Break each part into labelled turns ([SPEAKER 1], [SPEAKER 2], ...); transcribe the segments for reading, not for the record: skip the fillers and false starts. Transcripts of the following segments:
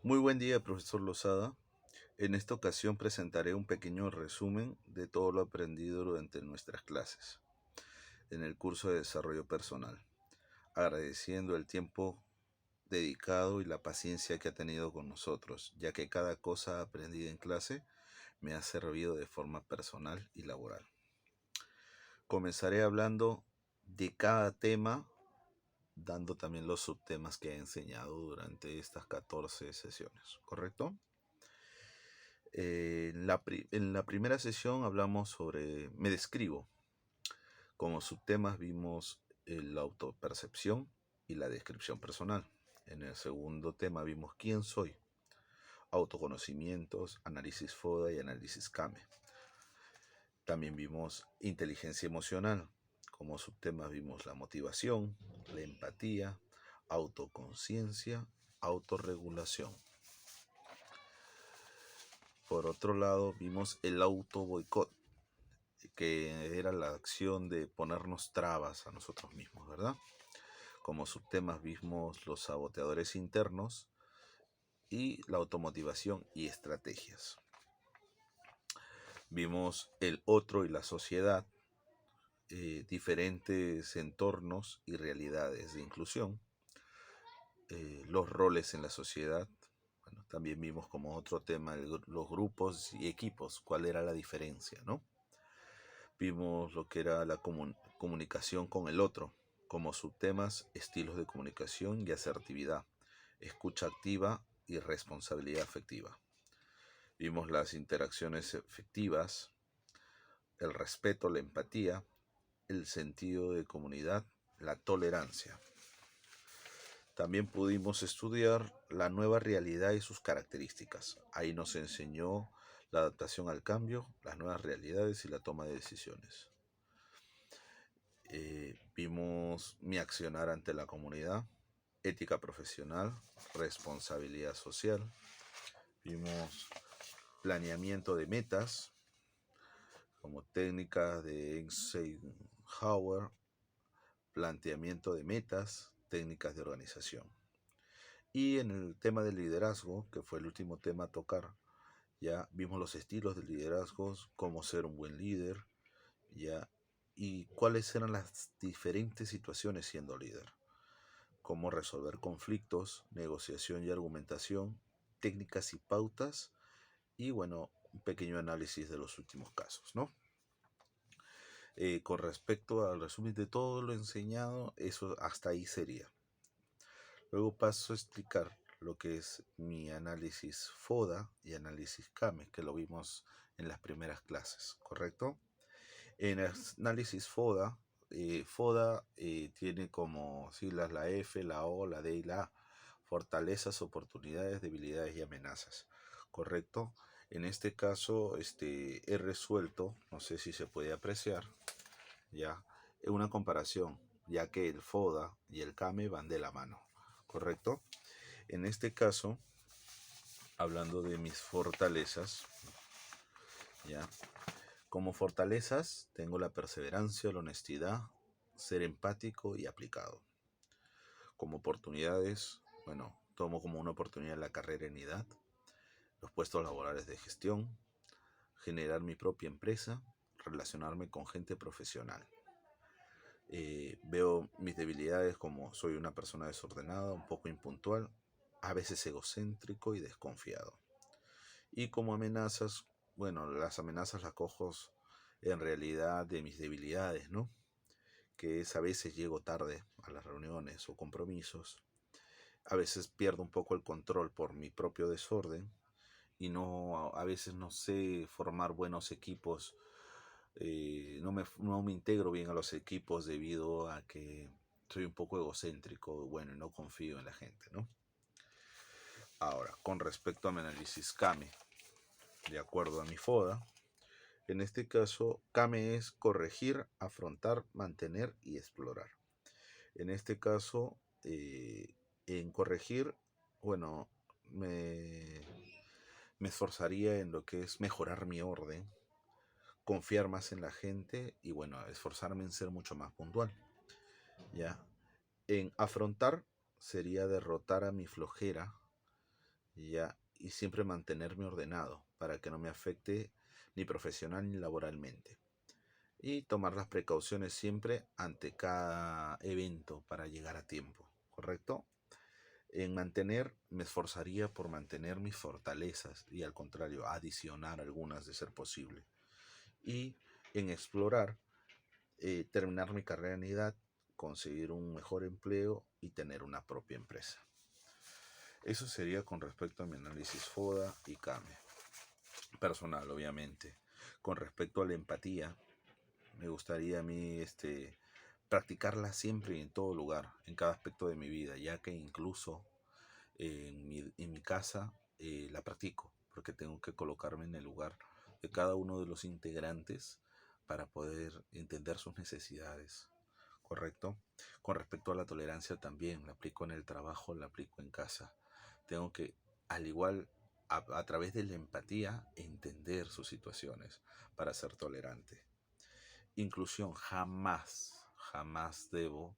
[SPEAKER 1] Muy buen día, profesor Lozada. En esta ocasión presentaré un pequeño resumen de todo lo aprendido durante nuestras clases en el curso de desarrollo personal, agradeciendo el tiempo dedicado y la paciencia que ha tenido con nosotros, ya que cada cosa aprendida en clase me ha servido de forma personal y laboral. Comenzaré hablando de cada tema, dando también los subtemas que he enseñado durante estas 14 sesiones, ¿correcto? En la primera sesión hablamos sobre me describo. Como subtemas vimos la autopercepción y la descripción personal. En el segundo tema vimos quién soy, autoconocimientos, análisis FODA y análisis CAME. También vimos inteligencia emocional. Como subtemas vimos la motivación, la empatía, autoconciencia, autorregulación. Por otro lado vimos el auto boicot, que era la acción de ponernos trabas a nosotros mismos, ¿verdad? Como subtemas vimos los saboteadores internos y la automotivación y estrategias. Vimos el otro y la sociedad, diferentes entornos y realidades de inclusión, los roles en la sociedad. Bueno, también vimos como otro tema los grupos y equipos, cuál era la diferencia, ¿no? Vimos lo que era la comunicación con el otro, como subtemas, estilos de comunicación y asertividad, escucha activa y responsabilidad afectiva. Vimos las interacciones efectivas, el respeto, la empatía, el sentido de comunidad, la tolerancia. También pudimos estudiar la nueva realidad y sus características. Ahí nos enseñó la adaptación al cambio, las nuevas realidades y la toma de decisiones. Vimos mi accionar ante la comunidad, ética profesional, responsabilidad social. Vimos planeamiento de metas, como técnicas de Eisenhower, planteamiento de metas, técnicas de organización. Y en el tema del liderazgo, que fue el último tema a tocar, ya vimos los estilos de liderazgo, cómo ser un buen líder, ya, y cuáles eran las diferentes situaciones siendo líder, cómo resolver conflictos, negociación y argumentación, técnicas y pautas, y bueno, un pequeño análisis de los últimos casos, ¿no? Con respecto al resumen de todo lo enseñado, eso hasta ahí sería. Luego paso a explicar lo que es mi análisis FODA y análisis CAME, que lo vimos en las primeras clases, ¿correcto? En el análisis FODA, tiene como siglas la F, la O, la D y la A, fortalezas, oportunidades, debilidades y amenazas, ¿correcto? En este caso, he resuelto, no sé si se puede apreciar, ya, una comparación, ya que el FODA y el CAME van de la mano, ¿correcto? En este caso, hablando de mis fortalezas, ya, como fortalezas tengo la perseverancia, la honestidad, ser empático y aplicado. Como oportunidades, bueno, tomo como una oportunidad la carrera en IDAD, los puestos laborales de gestión, generar mi propia empresa, relacionarme con gente profesional. Veo mis debilidades como soy una persona desordenada, un poco impuntual, a veces egocéntrico y desconfiado. Y como amenazas, bueno, las amenazas las cojo en realidad de mis debilidades, ¿no? Que es a veces llego tarde a las reuniones o compromisos, a veces pierdo un poco el control por mi propio desorden y no, a veces no sé formar buenos equipos, no me integro bien a los equipos debido a que soy un poco egocéntrico, bueno, y no confío en la gente, ¿no? Ahora, con respecto a mi análisis CAME, de acuerdo a mi FODA, en este caso, CAME es corregir, afrontar, mantener y explorar. En este caso, en corregir, bueno, me esforzaría en lo que es mejorar mi orden, confiar más en la gente y bueno, esforzarme en ser mucho más puntual. ¿Ya? En afrontar sería derrotar a mi flojera, ya, y siempre mantenerme ordenado para que no me afecte ni profesional ni laboralmente. Y tomar las precauciones siempre ante cada evento para llegar a tiempo, ¿correcto? Me esforzaría por mantener mis fortalezas y al contrario, adicionar algunas de ser posible. Y en explorar, terminar mi carrera en edad, conseguir un mejor empleo y tener una propia empresa. Eso sería con respecto a mi análisis FODA y CAME. Personal, obviamente. Con respecto a la empatía, me gustaría a mí practicarla siempre y en todo lugar, en cada aspecto de mi vida, ya que incluso en mi casa la practico, porque tengo que colocarme en el lugar de cada uno de los integrantes para poder entender sus necesidades, ¿correcto? Con respecto a la tolerancia también, la aplico en el trabajo, la aplico en casa. Tengo que, al igual, a través de la empatía, entender sus situaciones para ser tolerante. Inclusión, jamás, jamás debo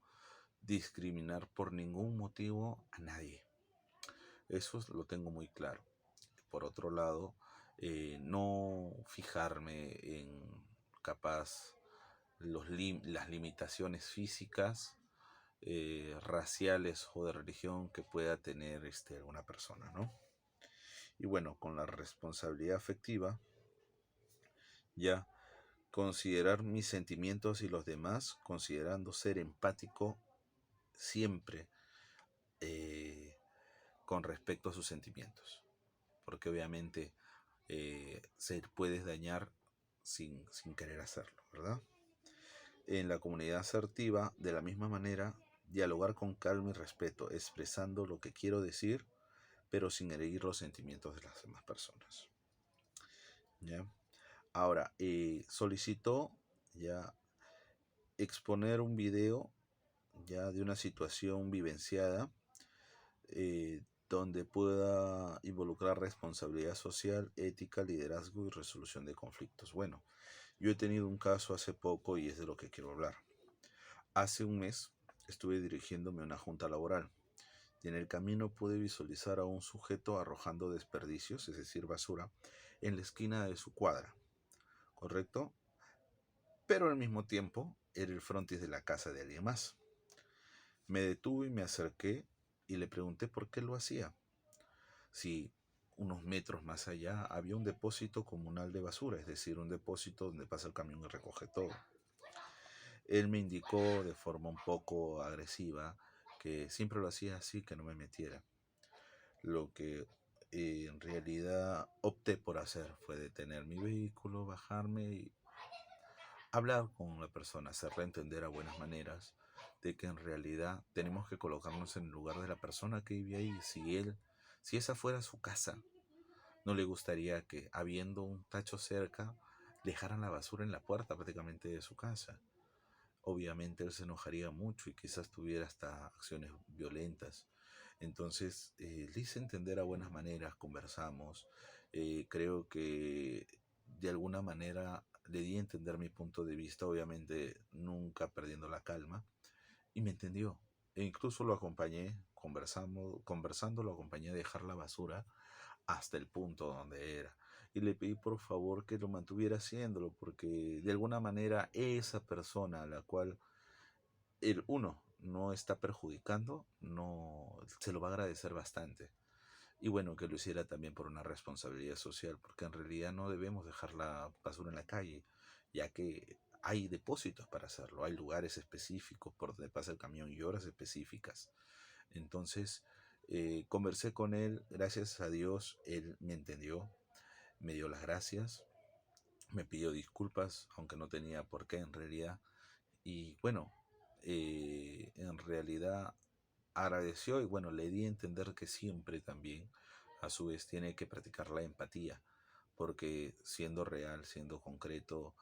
[SPEAKER 1] discriminar por ningún motivo a nadie. Eso lo tengo muy claro. Por otro lado, no fijarme en capaz las limitaciones físicas, raciales o de religión que pueda tener alguna persona, ¿no? Y bueno, con la responsabilidad afectiva, ya considerar mis sentimientos y los demás, considerando ser empático siempre eh, con respecto a sus sentimientos, porque obviamente se puedes dañar sin querer hacerlo, ¿verdad? En la comunidad asertiva, de la misma manera, dialogar con calma y respeto, expresando lo que quiero decir, pero sin herir los sentimientos de las demás personas. ¿Ya? Ahora, solicitó ya exponer un video ya de una situación vivenciada donde pueda involucrar responsabilidad social, ética, liderazgo y resolución de conflictos. Bueno, yo he tenido un caso hace poco y es de lo que quiero hablar. Hace un mes estuve dirigiéndome a una junta laboral y en el camino pude visualizar a un sujeto arrojando desperdicios, es decir, basura, en la esquina de su cuadra, ¿correcto? Pero al mismo tiempo era el frontis de la casa de alguien más. Me detuve y me acerqué y le pregunté por qué lo hacía. Si unos metros más allá había un depósito comunal de basura, es decir, un depósito donde pasa el camión y recoge todo. Él me indicó de forma un poco agresiva que siempre lo hacía así, que no me metiera. Lo que en realidad opté por hacer fue detener mi vehículo, bajarme y hablar con la persona, hacerle entender a buenas maneras de que en realidad tenemos que colocarnos en el lugar de la persona que vive ahí. Si esa fuera su casa, no le gustaría que, habiendo un tacho cerca, dejaran la basura en la puerta prácticamente de su casa. Obviamente él se enojaría mucho y quizás tuviera hasta acciones violentas. Entonces le hice entender a buenas maneras, conversamos, creo que de alguna manera le di a entender mi punto de vista, obviamente nunca perdiendo la calma, y me entendió. E incluso lo acompañé, conversando lo acompañé a dejar la basura hasta el punto donde era. Y le pedí por favor que lo mantuviera haciéndolo, porque de alguna manera esa persona a la cual el uno no está perjudicando, no se lo va a agradecer bastante. Y bueno, que lo hiciera también por una responsabilidad social, porque en realidad no debemos dejar la basura en la calle, ya que hay depósitos para hacerlo, hay lugares específicos por donde pasa el camión y horas específicas. Entonces, conversé con él, gracias a Dios, él me entendió, me dio las gracias, me pidió disculpas, aunque no tenía por qué en realidad. Y bueno, en realidad agradeció y bueno, le di a entender que siempre también, a su vez, tiene que practicar la empatía, porque siendo real, siendo concreto,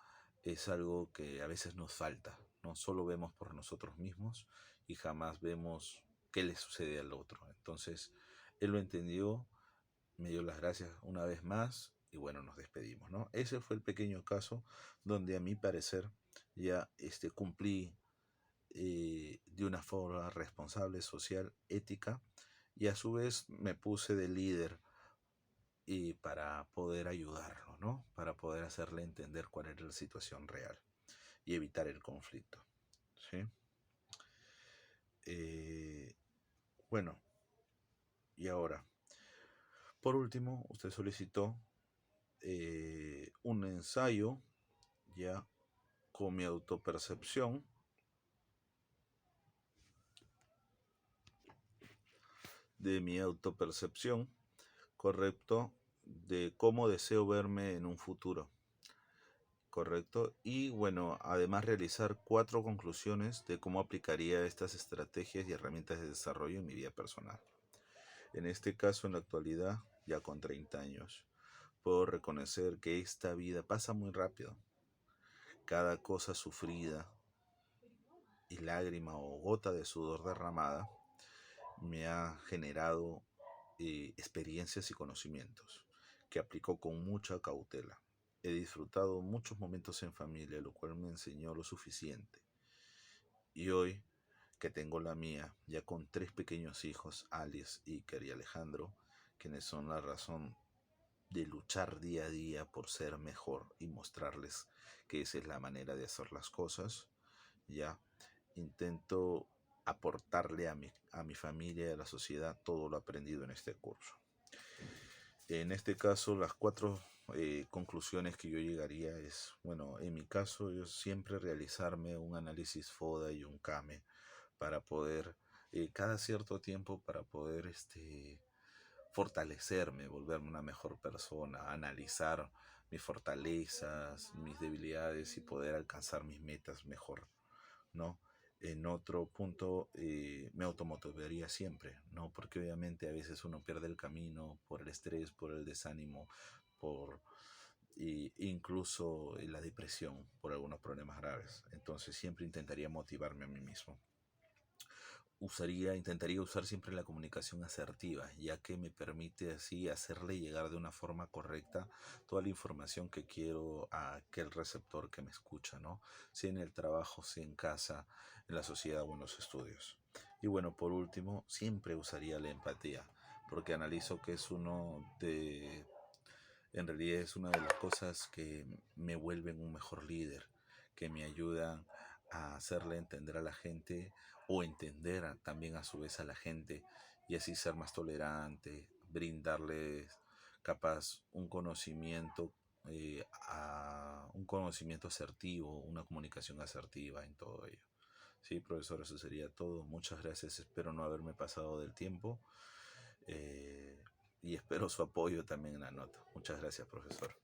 [SPEAKER 1] es algo que a veces nos falta. No solo vemos por nosotros mismos y jamás vemos qué le sucede al otro. Entonces, él lo entendió, me dio las gracias una vez más y bueno, nos despedimos, ¿no? Ese fue el pequeño caso donde a mi parecer ya cumplí de una forma responsable, social, ética, y a su vez me puse de líder y para poder ayudarlo, ¿no? Para poder hacerle entender cuál era la situación real y evitar el conflicto, ¿sí? Eh, bueno, y ahora, por último, usted solicitó un ensayo ya con mi autopercepción, de mi autopercepción, correcto, de cómo deseo verme en un futuro, correcto, y bueno, además realizar 4 conclusiones de cómo aplicaría estas estrategias y herramientas de desarrollo en mi vida personal. En este caso, en la actualidad, ya con 30 años, puedo reconocer que esta vida pasa muy rápido. Cada cosa sufrida y lágrima o gota de sudor derramada me ha generado experiencias y conocimientos que aplico con mucha cautela. He disfrutado muchos momentos en familia, lo cual me enseñó lo suficiente. Y hoy, que tengo la mía, ya con 3 pequeños hijos, Alice, Iker y Alejandro, quienes son la razón de luchar día a día por ser mejor y mostrarles que esa es la manera de hacer las cosas, ya intento aportarle a mi familia y a la sociedad todo lo aprendido en este curso. En este caso, las 4 conclusiones que yo llegaría es, bueno, en mi caso, yo siempre realizarme un análisis FODA y un CAME para poder, cada cierto tiempo, para poder fortalecerme, volverme una mejor persona, analizar mis fortalezas, mis debilidades y poder alcanzar mis metas mejor, ¿no? En otro punto, me automotivaría siempre, ¿no? Porque obviamente a veces uno pierde el camino por el estrés, por el desánimo, por incluso la depresión, por algunos problemas graves. Entonces siempre intentaría motivarme a mí mismo. Intentaría usar siempre la comunicación asertiva, ya que me permite así hacerle llegar de una forma correcta toda la información que quiero a aquel receptor que me escucha, ¿no? Sea en el trabajo, sea en casa, en la sociedad o en los estudios. Y bueno, por último, siempre usaría la empatía, porque analizo que en realidad es una de las cosas que me vuelven un mejor líder, que me ayudan a hacerle entender a la gente o entender también a su vez a la gente y así ser más tolerante, brindarles capaz un conocimiento asertivo, una comunicación asertiva en todo ello. Sí, profesor, eso sería todo. Muchas gracias. Espero no haberme pasado del tiempo y espero su apoyo también en la nota. Muchas gracias, profesor.